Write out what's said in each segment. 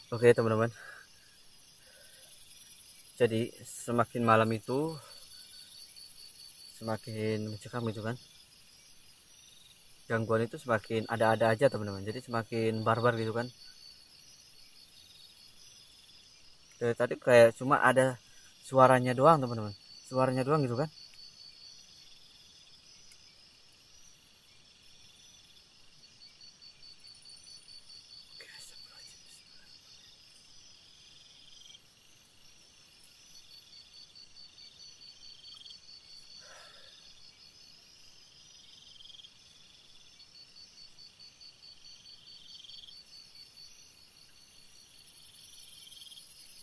Oke teman-teman, jadi semakin malam itu semakin mencekam gitu kan. Gangguan itu semakin ada-ada aja teman-teman, jadi semakin barbar gitu kan. Dari tadi kayak cuma ada suaranya doang teman-teman, suaranya doang gitu kan.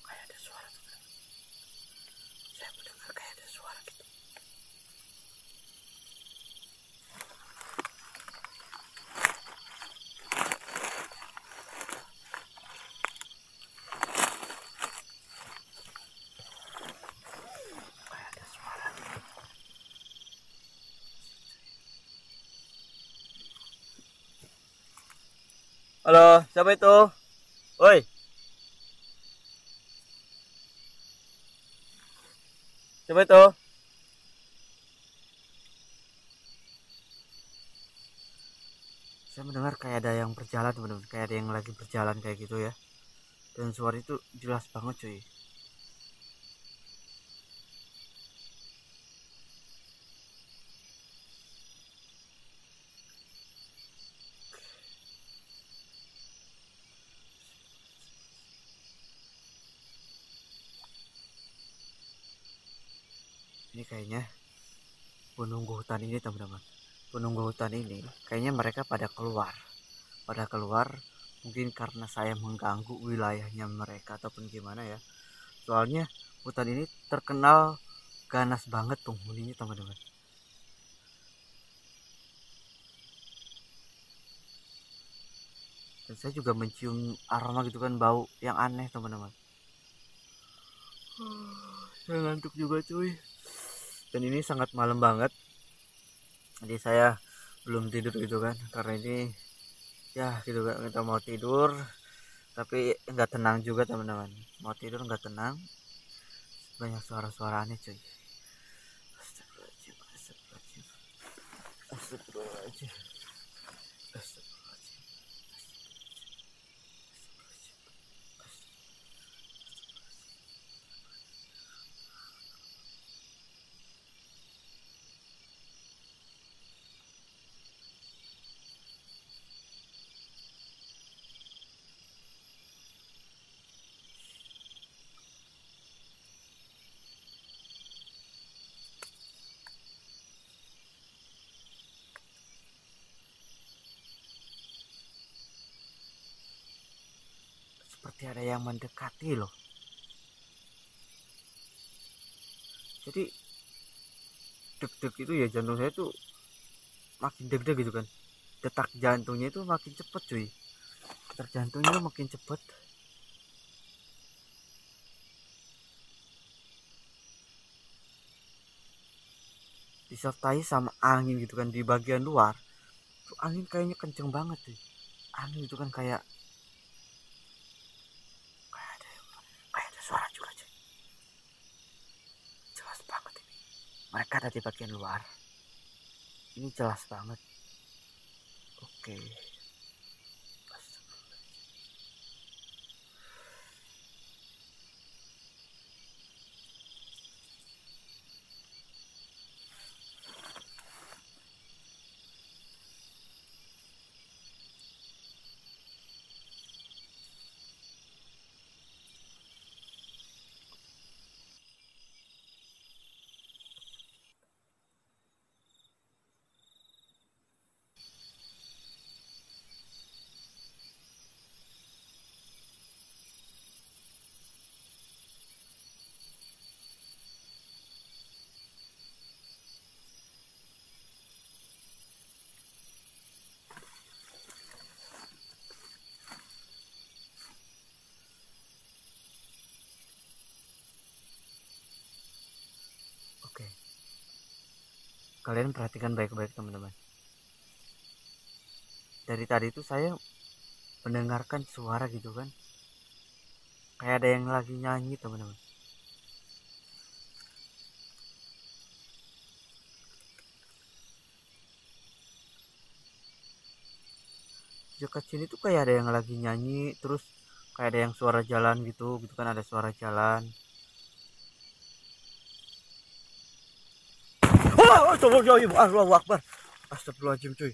Kayak ada suara teman-teman. Saya mendengar kayak ada suara gitu. Kayak ada suara. Halo, siapa itu? Woi, siapa itu? Saya mendengar kayak ada yang berjalan teman-teman, kayak ada yang lagi berjalan kayak gitu ya. Dan suara itu jelas banget cuy. Ini kayaknya penunggu hutan ini teman-teman. Penunggu hutan ini kayaknya mereka pada keluar mungkin karena saya mengganggu wilayahnya mereka ataupun gimana ya. Soalnya hutan ini terkenal ganas banget penghuninya teman-teman. Dan saya juga mencium aroma gitu kan, bau yang aneh teman-teman. Saya ngantuk juga cuy. Dan ini sangat malam banget, jadi saya belum tidur gitu kan, karena ini ya gitu kan, kita mau tidur tapi nggak tenang juga teman-teman. Mau tidur nggak tenang, banyak suara-suara aneh cuy. Astagfirullahaladzim, astagfirullahaladzim, astagfirullahaladzim, astagfirullahaladzim, seperti ada yang mendekati loh. Jadi deg-deg itu ya, jantung saya tuh makin deg-deg gitu kan. Detak jantungnya itu makin cepet cuy, detak jantungnya makin cepet, disertai sama angin gitu kan di bagian luar. Tuh angin kayaknya kenceng banget cuy. Angin itu kan kayak ada suara juga cuy. Jelas banget ini. Mereka ada di bagian luar. Ini jelas banget. Oke. Oke. Kalian perhatikan baik-baik teman-teman. Dari tadi itu saya mendengarkan suara gitu kan. Kayak ada yang lagi nyanyi teman-teman. Dekat sini tuh kayak ada yang lagi nyanyi, terus kayak ada yang suara jalan gitu gitu kan, ada suara jalan. Oh, astagfirullahaladzim, Allahu Akbar. Astagfirullahaladzim cuy.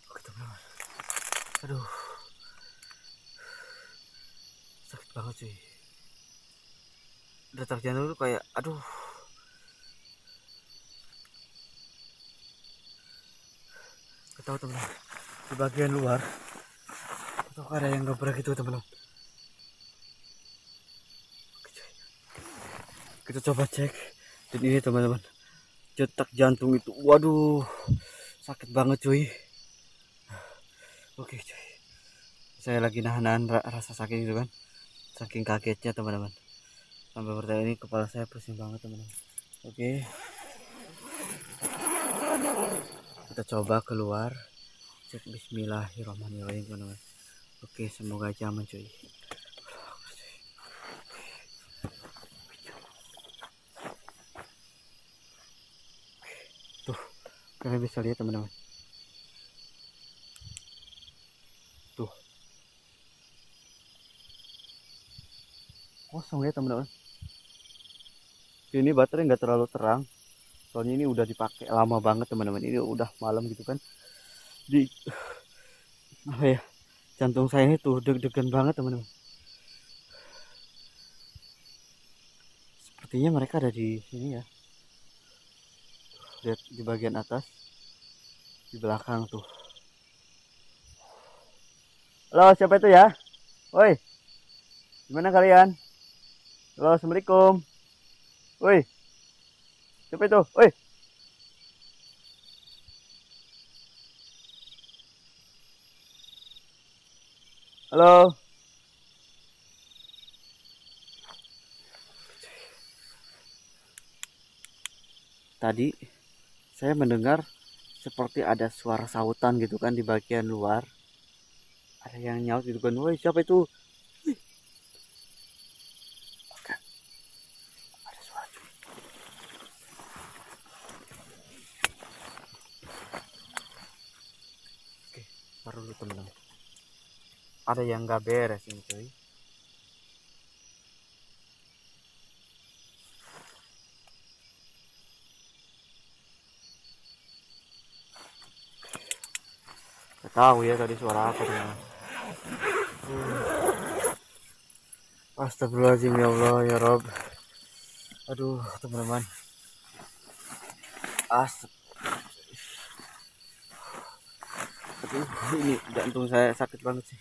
Oke teman-teman, aduh sakit banget cuy, detak jantung tuh kayak aduh. Ketahu teman-teman, di bagian luar itu ada yang gebrak itu teman-teman. Kita coba cek, dan ini teman-teman, detak jantung itu, waduh sakit banget cuy. Oke cuy, saya lagi nahan rasa sakit gitu kan, saking kagetnya teman-teman, sampai bertanya ini kepala saya pusing banget teman-teman. Oke, kita coba keluar, cek. Bismillahirrahmanirrahim teman-teman. Oke, semoga aja aman cuy. Tuh, kalian bisa lihat teman-teman, tuh kosong ya teman-teman. Ini baterai nggak terlalu terang, soalnya ini udah dipakai lama banget teman-teman. Ini udah malam gitu kan, di apa ya, jantung saya itu deg-degan banget teman-teman. Sepertinya mereka ada di sini ya, lihat di bagian atas, di belakang tuh. Halo, siapa itu ya? Woi, gimana kalian? Halo, assalamualaikum. Woi, siapa itu? Woi, halo. Tadi saya mendengar seperti ada suara sautan gitu kan di bagian luar. Ada yang nyaut gitu kan. Woi, siapa itu? Wih, oke, ada suara cuy. Oke, taruh dulu teman-teman. Ada yang nggak beres ini cuy. Gak tahu ya tadi suara apa teman. Astagfirullahaladzim, ya Allah ya Rob. Aduh teman-teman, aduh ini jantung saya sakit banget sih.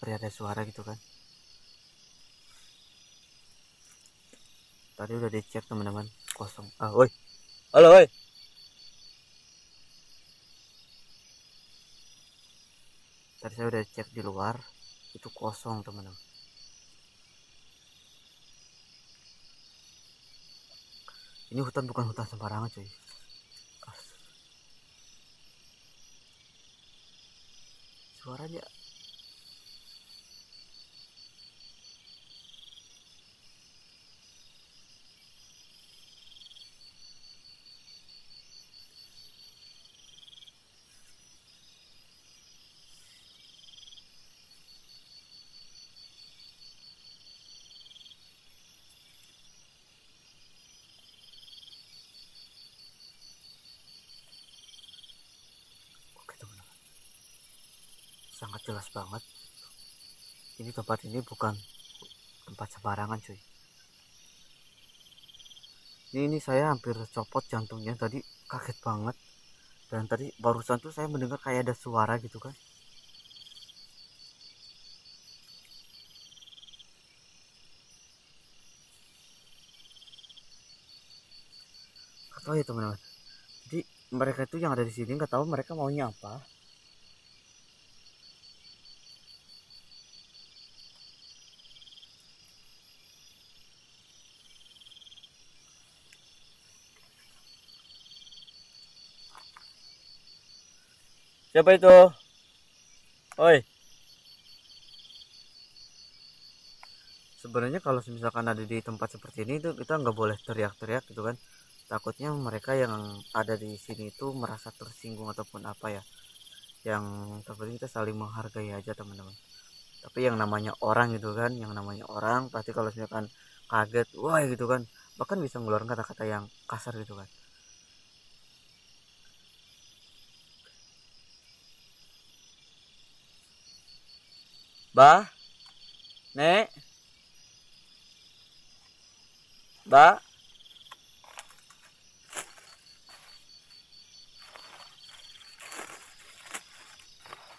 seperti ada suara gitu kan. Tadi udah dicek teman-teman, kosong. Woi, halo woi. Tadi saya udah cek di luar, itu kosong teman-teman. Ini hutan bukan hutan sembarangan cuy. Suaranya oke teman-teman, sangat jelas banget. Ini tempat ini bukan tempat sembarangan cuy. Ini saya hampir copot jantungnya tadi, kaget banget. Dan tadi barusan tuh saya mendengar kayak ada suara gitu kan. Gak tahu ya teman-teman. Jadi mereka itu yang ada di sini nggak tahu mereka maunya apa. Siapa itu? Oi. Sebenarnya kalau misalkan ada di tempat seperti ini itu kita nggak boleh teriak-teriak gitu kan. Takutnya mereka yang ada di sini itu merasa tersinggung ataupun apa ya. Yang terpenting kita saling menghargai aja teman-teman. Tapi yang namanya orang gitu kan, yang namanya orang pasti kalau misalkan kaget, wah gitu kan, bahkan bisa ngeluarin kata-kata yang kasar gitu kan. Bah, nek, bah,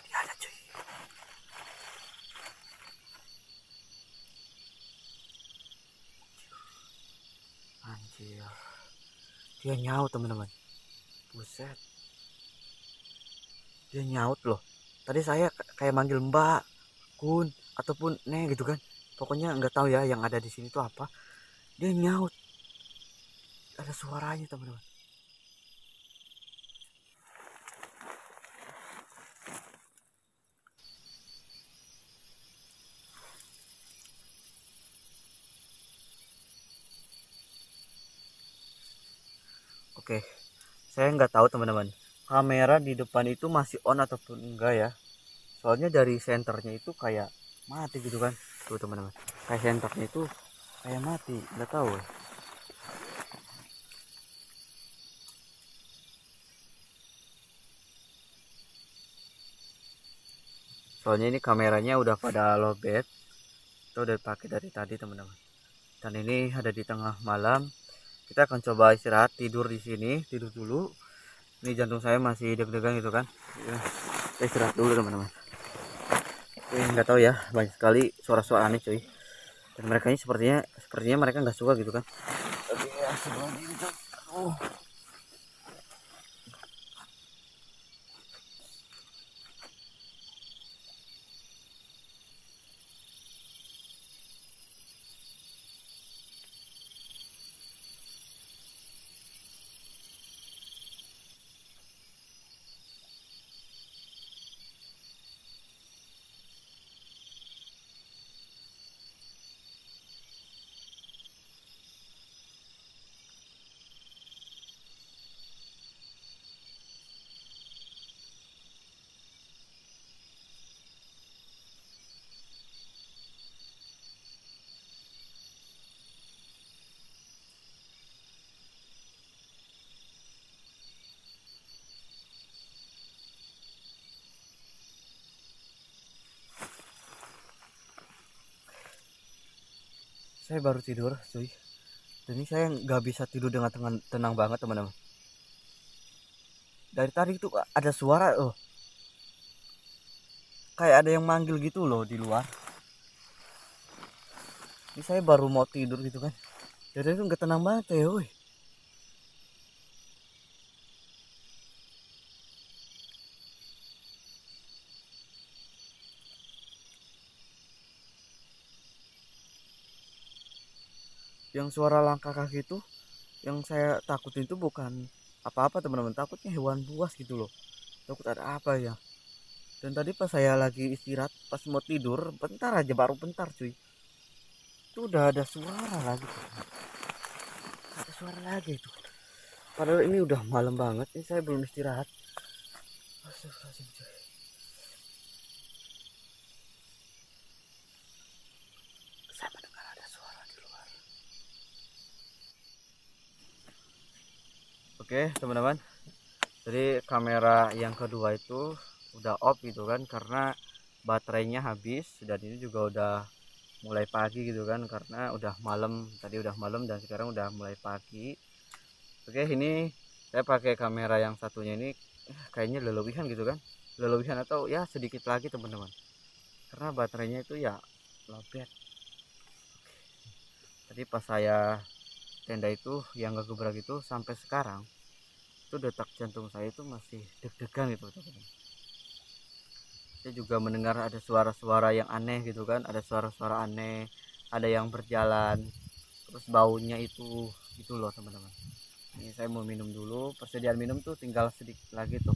dia ada cuy. Anjir, dia nyaut teman-teman. Buset, dia nyaut loh. Tadi saya kayak manggil Mbak, Kun, ataupun Nek gitu kan. Pokoknya nggak tahu ya yang ada di sini tuh apa. Dia nyaut, ada suaranya teman-teman. Oke, saya nggak tahu teman-teman. Kamera di depan itu masih on ataupun enggak ya. Soalnya dari senternya itu kayak mati gitu kan. Tuh teman-teman, kayak senternya itu kayak mati, nggak tahu ya. Soalnya ini kameranya udah pada lowbat, itu udah pakai dari tadi teman-teman. Dan ini ada di tengah malam, kita akan coba istirahat tidur di sini, tidur dulu. Ini jantung saya masih deg-degan gitu kan. Ya, kita istirahat dulu teman-teman. Nggak tahu ya, banyak sekali suara-suara aneh cuy. Dan mereka ini sepertinya mereka nggak suka gitu kan. Tapi ya sebelum gitu. Oh. Saya baru tidur cuy. Dan ini saya nggak bisa tidur dengan tenang banget teman-teman. Dari tadi itu ada suara, oh kayak ada yang manggil gitu loh di luar. Ini saya baru mau tidur gitu kan, jadi itu nggak tenang banget ya woi. Yang suara langkah kaki itu yang saya takutin itu bukan apa-apa teman-teman, takutnya hewan buas gitu loh, takut ada apa ya. Dan tadi pas saya lagi istirahat pas mau tidur bentar aja, baru bentar cuy, itu udah ada suara lagi tuh. Ada suara lagi itu, padahal ini udah malam banget, ini saya belum istirahat. Astagfirullahaladzim cuy. Saya mendengar ada suara di luar. Oke teman-teman, jadi kamera yang kedua itu udah off gitu kan, karena baterainya habis, dan ini juga udah mulai pagi gitu kan, karena udah malam, tadi udah malam dan sekarang udah mulai pagi. Oke, ini saya pakai kamera yang satunya ini kayaknya lebihan gitu kan, lebihan atau ya sedikit lagi teman-teman, karena baterainya itu ya lowbat. Tadi pas saya tenda itu yang gak gebrak itu, sampai sekarang itu detak jantung saya itu masih deg-degan gitu teman-teman. Saya juga mendengar ada suara-suara yang aneh gitu kan, ada suara-suara aneh, ada yang berjalan, terus baunya itu gitu loh teman-teman. Ini saya mau minum dulu, persediaan minum tuh tinggal sedikit lagi tuh.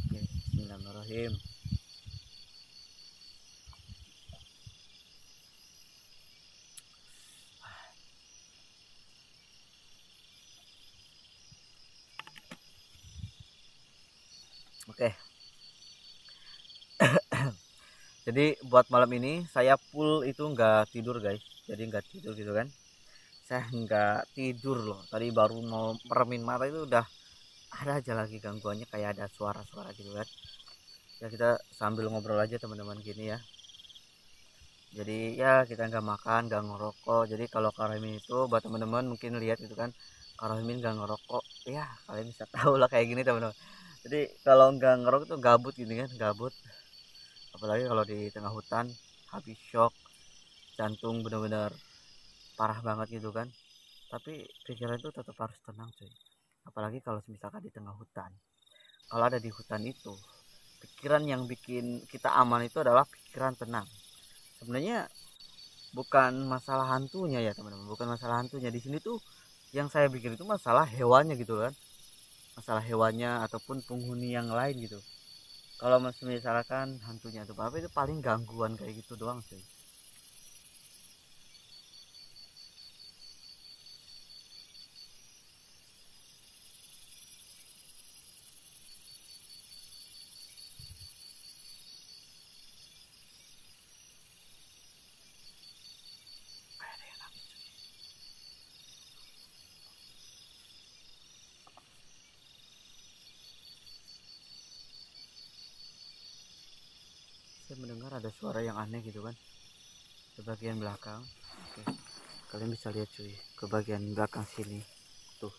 Oke, bismillahirrahmanirrahim. Oke, jadi buat malam ini saya full itu nggak tidur guys, jadi nggak tidur gitu kan, saya nggak tidur loh. Tadi baru mau meremin mata itu udah ada aja lagi gangguannya, kayak ada suara-suara gitu kan. Ya kita sambil ngobrol aja teman-teman gini ya. Jadi ya kita nggak makan, nggak ngerokok. Jadi kalau Karamin itu buat teman-teman mungkin lihat itu kan, Karamin nggak ngerokok, ya kalian bisa tahu lah kayak gini teman-teman. Jadi kalau nggak ngerokok tuh gabut gitu kan, gabut. Apalagi kalau di tengah hutan, habis shock, jantung bener-bener parah banget gitu kan. Tapi pikiran itu tetap harus tenang cuy, apalagi kalau misalkan di tengah hutan. Kalau ada di hutan itu, pikiran yang bikin kita aman itu adalah pikiran tenang. Sebenarnya bukan masalah hantunya ya teman-teman, bukan masalah hantunya di sini tuh. Yang saya bikin itu masalah hewannya gitu kan, masalah hewannya ataupun penghuni yang lain gitu. Kalau misalkan hantunya itu apa, itu paling gangguan kayak gitu doang sih. Saya mendengar ada suara yang aneh gitu kan ke bagian belakang. Oke, kalian bisa lihat cuy ke bagian belakang sini tuh.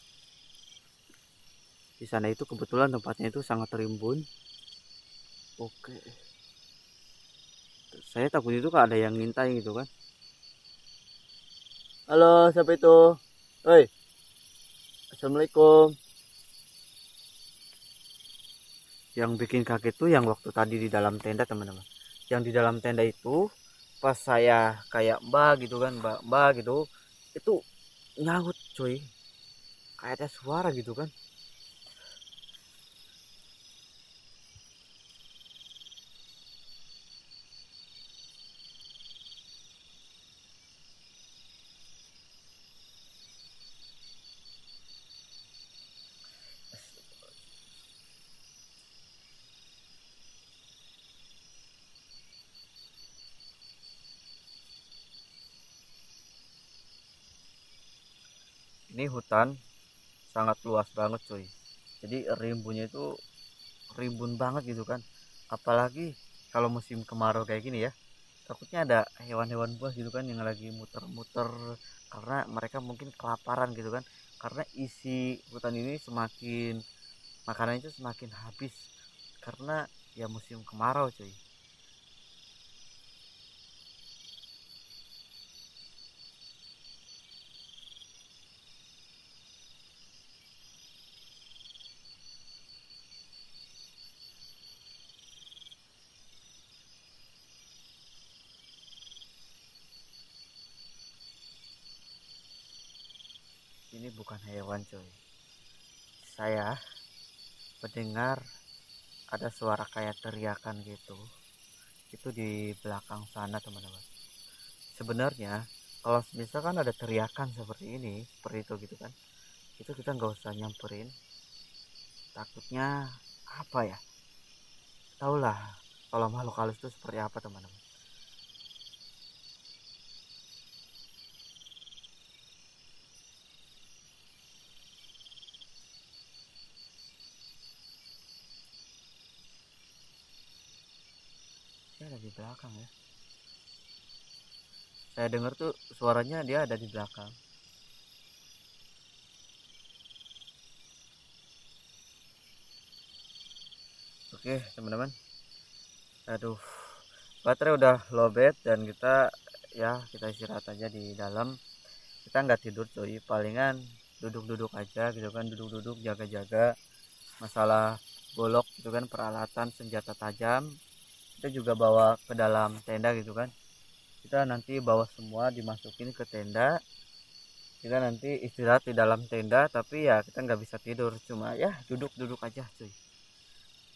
Di sana itu kebetulan tempatnya itu sangat rimbun. Oke, saya takut itu kan ada yang ngintai gitu kan. Halo, siapa itu? Hoi, assalamualaikum. Yang bikin kaget tuh yang waktu tadi di dalam tenda teman-teman, yang di dalam tenda itu pas saya kayak mbak gitu kan, mbak mbak gitu, itu nyaut cuy, kayak ada suara gitu kan. Ini hutan sangat luas banget cuy, jadi rimbunnya itu rimbun banget gitu kan. Apalagi kalau musim kemarau kayak gini ya, takutnya ada hewan-hewan buas gitu kan yang lagi muter-muter, karena mereka mungkin kelaparan gitu kan, karena isi hutan ini semakin, makanannya itu semakin habis, karena ya musim kemarau cuy. ini bukan hewan coy. Saya mendengar ada suara kayak teriakan gitu. Itu di belakang sana teman-teman. Sebenarnya kalau misalkan ada teriakan seperti ini, seperti itu gitu kan, itu kita nggak usah nyamperin. Takutnya apa ya? Tahulah kalau makhluk halus itu seperti apa teman-teman. Dia ada di belakang ya. Saya dengar tuh suaranya dia ada di belakang. Oke teman-teman, aduh, baterai udah lowbat dan kita istirahat aja di dalam. Kita nggak tidur cuy, palingan duduk-duduk aja gitu kan, duduk-duduk jaga-jaga masalah golok gitu kan, peralatan senjata tajam kita juga bawa ke dalam tenda gitu kan. Kita nanti bawa semua dimasukin ke tenda, kita nanti istirahat di dalam tenda, tapi ya kita nggak bisa tidur, cuma ya duduk-duduk aja cuy.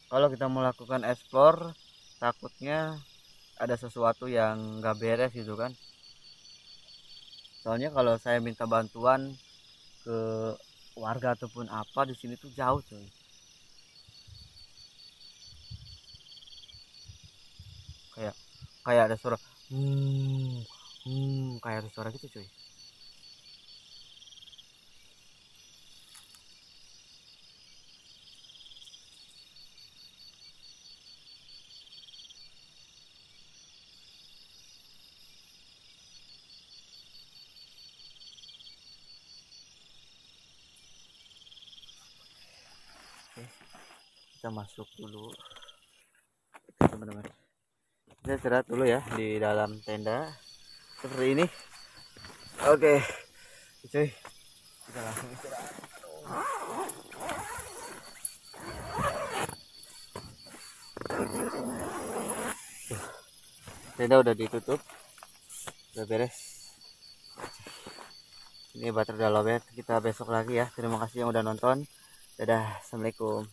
Kalau kita melakukan explore takutnya ada sesuatu yang nggak beres gitu kan. Soalnya kalau saya minta bantuan ke warga ataupun apa di sini tuh jauh cuy. Kayak kayak ada suara kayak ada suara gitu cuy. Oke, kita masuk dulu teman-teman. Kita istirahat dulu ya di dalam tenda seperti ini. Oke cuy, kita langsung istirahat. Tenda udah ditutup, udah beres. Ini baterai udah lowbat, kita besok lagi ya. Terima kasih yang udah nonton. Dadah, assalamualaikum.